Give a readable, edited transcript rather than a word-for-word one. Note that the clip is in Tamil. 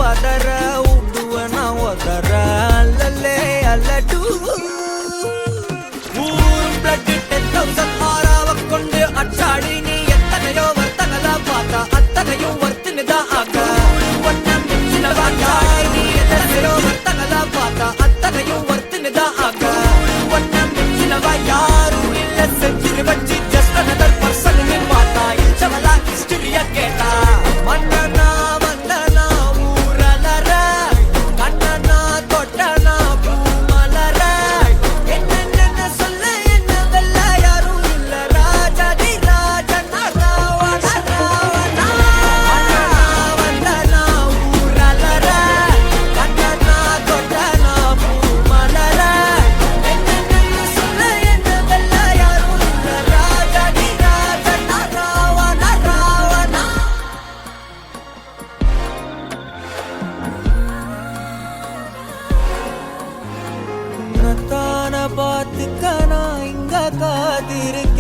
பதற உடுவனா ஒதற அல்லலே அல்லடு ஊரும் பிளட் 10,000 ஆறாவ கொண்டு அச்சாடி நீ எத்தனையோ வர்த்தகலா பார்த்தா அத்தனையும் வர்த்தினுதான் ஆக ஒன்னம் சின்னவாக்கா நீ எத்தனையோ வர்த்தகலா பார்த்தா அத்தனையும் வர்த்தினுதான் ஆக ஒன்னம் சின்னவா யாரும் இல்ல செஞ்சு வச்சு ஜஸ்ட் another person ன்னு பார்த்தா இச்சவலா ஹிஸ்டரியா கேட்டா மன்னனா வந்தனா ஊரலற கண்ணனா தொட்டனா பூமலற என்ன சொல்ல என்ன வெல்ல யாரும் இல்ல ராஜாதி ராஜனா ராவண ராவணா மன்னனா வந்தனா ஊரலற கண்ணனா தொட்டனா பூமலற என்ன சொல்ல என்ன வெல்ல யாரும் இல்ல ராஜாதி ராஜனா ராவண ராவணா உன்னத்தான பார்த்துக்க நான் இங்க காத்திருக்க